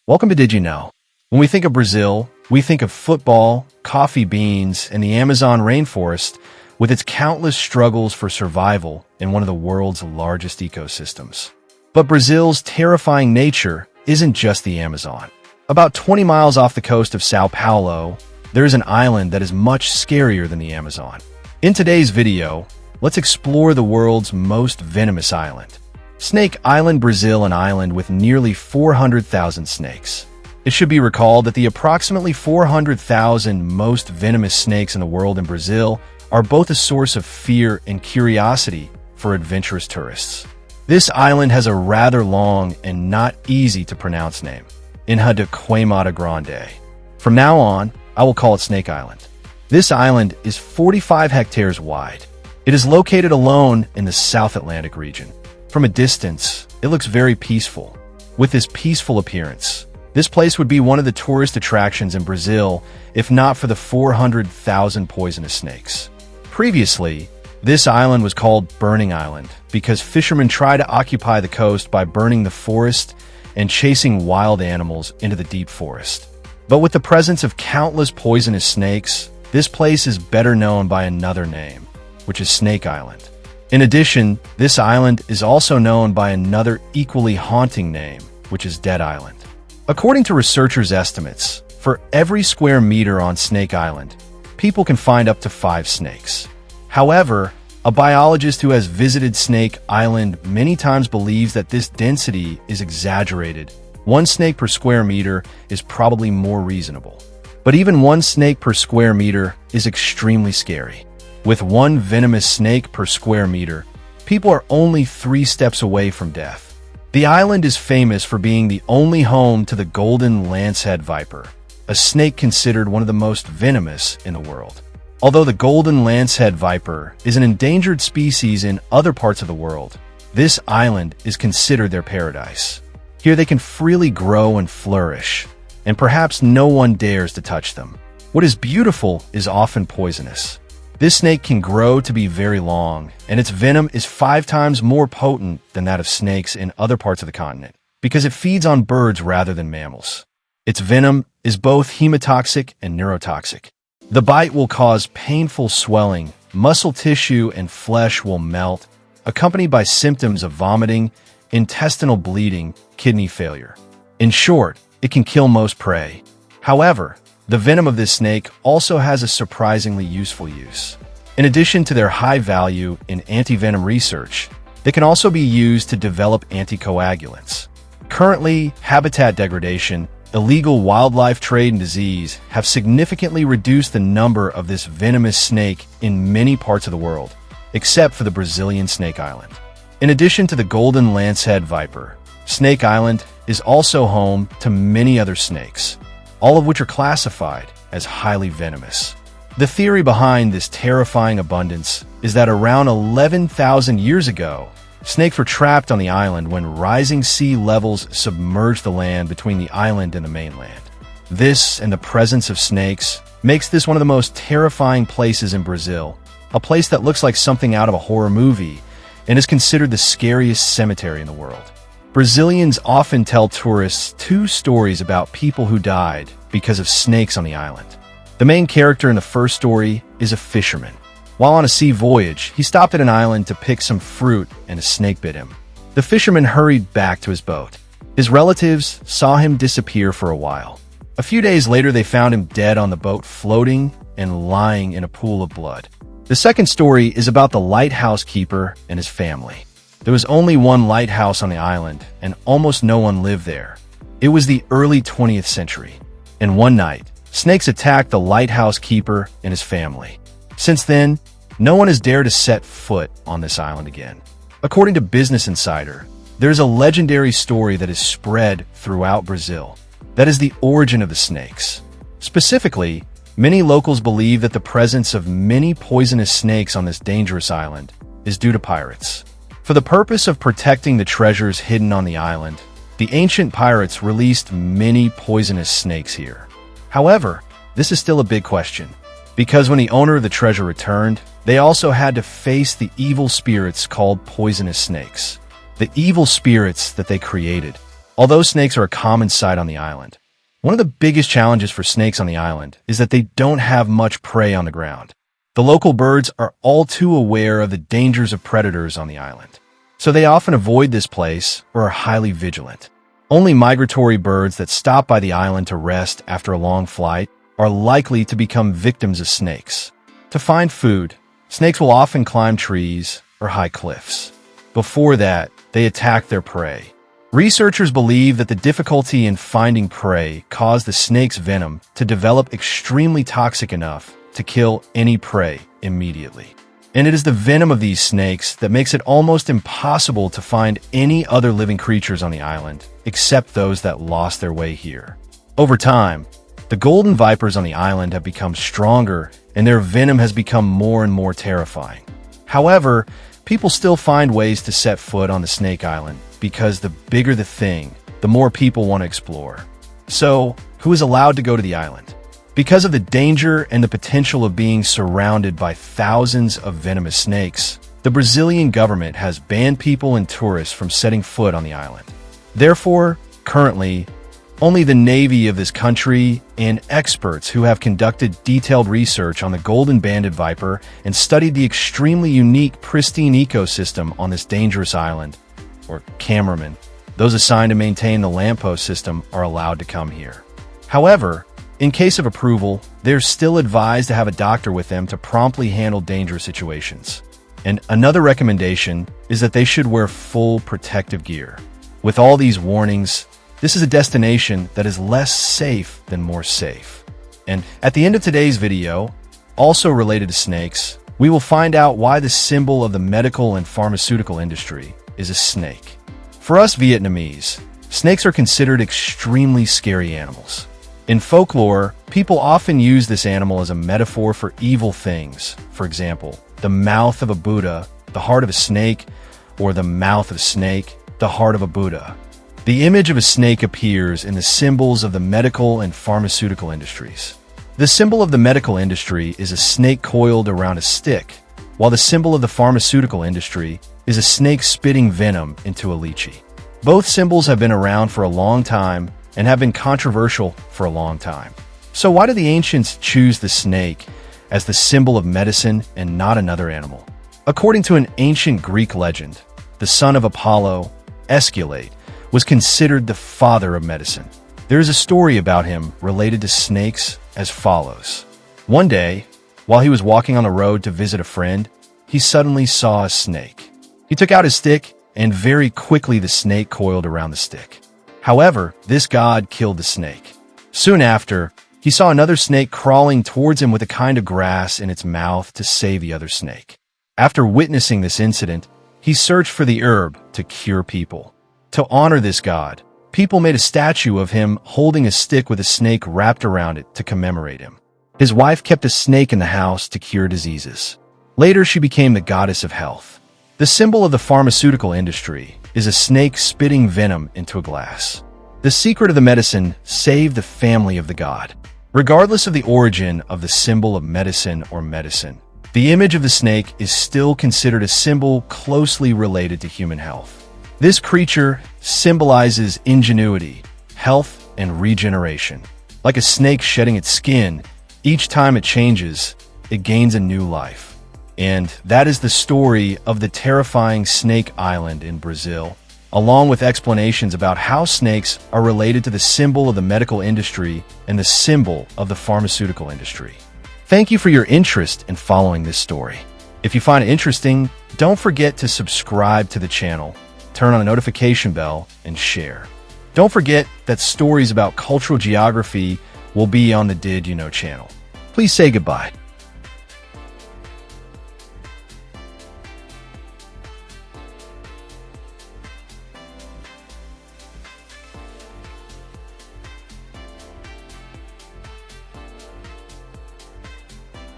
Welcome to Did You Know? When we think of Brazil, we think of football, coffee beans, and the Amazon rainforest with its countless struggles for survival in one of the world's largest ecosystems. But Brazil's terrifying nature isn't just the Amazon. About 20 miles off the coast of Sao Paulo, there is an island that is much scarier than the Amazon. In today's video, let's explore the world's most venomous island. Snake Island, Brazil, an island with nearly 400,000 snakes. It should be recalled that the approximately 400,000 most venomous snakes in the world in Brazil are both a source of fear and curiosity for adventurous tourists. This island has a rather long and not easy to pronounce name, Inha da Queimada Grande. From now on, I will call it Snake Island. This island is 45 hectares wide. It is located alone in the South Atlantic region. From a distance, it looks very peaceful. With this peaceful appearance, this place would be one of the tourist attractions in Brazil if not for the 400,000 poisonous snakes. Previously, this island was called Burning Island because fishermen try to occupy the coast by burning the forest and chasing wild animals into the deep forest. But with the presence of countless poisonous snakes, this place is better known by another name, which is Snake Island. In addition, this island is also known by another equally haunting name, which is Dead Island. According to researchers' estimates, for every square meter on Snake Island, people can find up to 5 snakes. However, a biologist who has visited Snake Island many times believes that this density is exaggerated. 1 snake per square meter is probably more reasonable. But even 1 snake per square meter is extremely scary. With 1 venomous snake per square meter, people are only 3 steps away from death. The island is famous for being the only home to the golden lancehead viper, a snake considered one of the most venomous in the world. Although the golden lancehead viper is an endangered species in other parts of the world, this island is considered their paradise. Here they can freely grow and flourish, and perhaps no one dares to touch them. What is beautiful is often poisonous. This snake can grow to be very long, and its venom is 5 times more potent than that of snakes in other parts of the continent, because it feeds on birds rather than mammals. Its venom is both hemotoxic and neurotoxic. The bite will cause painful swelling, muscle tissue and flesh will melt, accompanied by symptoms of vomiting, intestinal bleeding, kidney failure. In short, it can kill most prey. However, the venom of this snake also has a surprisingly useful use. In addition to their high value in anti-venom research, they can also be used to develop anticoagulants. Currently, habitat degradation, illegal wildlife trade, and disease have significantly reduced the number of this venomous snake in many parts of the world, except for the Brazilian Snake Island. In addition to the golden lancehead viper, Snake Island is also home to many other snakes, all of which are classified as highly venomous. The theory behind this terrifying abundance is that around 11,000 years ago, snakes were trapped on the island when rising sea levels submerged the land between the island and the mainland. This and the presence of snakes makes this one of the most terrifying places in Brazil, a place that looks like something out of a horror movie and is considered the scariest cemetery in the world. Brazilians often tell tourists 2 stories about people who died because of snakes on the island. The main character in the first story is a fisherman. While on a sea voyage, he stopped at an island to pick some fruit and a snake bit him. The fisherman hurried back to his boat. His relatives saw him disappear for a while. A few days later, they found him dead on the boat, floating and lying in a pool of blood. The second story is about the lighthouse keeper and his family. There was only 1 lighthouse on the island, and almost no one lived there. It was the early 20th century, and one night, snakes attacked the lighthouse keeper and his family. Since then, no one has dared to set foot on this island again. According to Business Insider, there's a legendary story that is spread throughout Brazil. That is the origin of the snakes. Specifically, many locals believe that the presence of many poisonous snakes on this dangerous island is due to pirates. For the purpose of protecting the treasures hidden on the island, the ancient pirates released many poisonous snakes here. However, this is still a big question, because when the owner of the treasure returned, they also had to face the evil spirits called poisonous snakes. The evil spirits that they created Although snakes are a common sight on the island, one of the biggest challenges for snakes on the island is that they don't have much prey on the ground. The local birds are all too aware of the dangers of predators on the island, so they often avoid this place or are highly vigilant. Only migratory birds that stop by the island to rest after a long flight are likely to become victims of snakes. To find food, snakes will often climb trees or high cliffs. Before that, they attack their prey. Researchers believe that the difficulty in finding prey caused the snake's venom to develop extremely toxic enough to kill any prey immediately. And it is the venom of these snakes that makes it almost impossible to find any other living creatures on the island, except those that lost their way here. Over time, the golden vipers on the island have become stronger, and their venom has become more and more terrifying. However, people still find ways to set foot on the Snake Island, because the bigger the thing, the more people want to explore. So, who is allowed to go to the island? Because of the danger and the potential of being surrounded by thousands of venomous snakes, the Brazilian government has banned people and tourists from setting foot on the island. Therefore, currently, only the Navy of this country and experts who have conducted detailed research on the golden banded viper and studied the extremely unique, pristine ecosystem on this dangerous island, or cameramen, those assigned to maintain the lamppost system, are allowed to come here. However, in case of approval, they're still advised to have a doctor with them to promptly handle dangerous situations. And another recommendation is that they should wear full protective gear. With all these warnings, this is a destination that is less safe than more safe. And at the end of today's video, also related to snakes, we will find out why the symbol of the medical and pharmaceutical industry is a snake. For us Vietnamese, snakes are considered extremely scary animals. In folklore, people often use this animal as a metaphor for evil things. For example, the mouth of a Buddha, the heart of a snake, or the mouth of a snake, the heart of a Buddha. The image of a snake appears in the symbols of the medical and pharmaceutical industries. The symbol of the medical industry is a snake coiled around a stick, while the symbol of the pharmaceutical industry is a snake spitting venom into a lychee. Both symbols have been around for a long time and have been controversial for a long time. So why did the ancients choose the snake as the symbol of medicine and not another animal? According to an ancient Greek legend, the son of Apollo, Escalate, was considered the father of medicine. There is a story about him related to snakes as follows. One day, while he was walking on the road to visit a friend, he suddenly saw a snake. He took out his stick, and very quickly the snake coiled around the stick. However, this god killed the snake. Soon after, he saw another snake crawling towards him with a kind of grass in its mouth to save the other snake. After witnessing this incident, he searched for the herb to cure people. To honor this god, people made a statue of him holding a stick with a snake wrapped around it to commemorate him. His wife kept a snake in the house to cure diseases. Later, she became the goddess of health. The symbol of the pharmaceutical industry is a snake spitting venom into a glass. The secret of the medicine saved the family of the god. Regardless of the origin of the symbol of medicine or medicine, the image of the snake is still considered a symbol closely related to human health. This creature symbolizes ingenuity, health, and regeneration. Like a snake shedding its skin, each time it changes, it gains a new life. And that is the story of the terrifying Snake Island in Brazil, along with explanations about how snakes are related to the symbol of the medical industry and the symbol of the pharmaceutical industry. Thank you for your interest in following this story. If you find it interesting, don't forget to subscribe to the channel, turn on the notification bell, and share. Don't forget that stories about cultural geography will be on the Did You Know channel. Please say goodbye.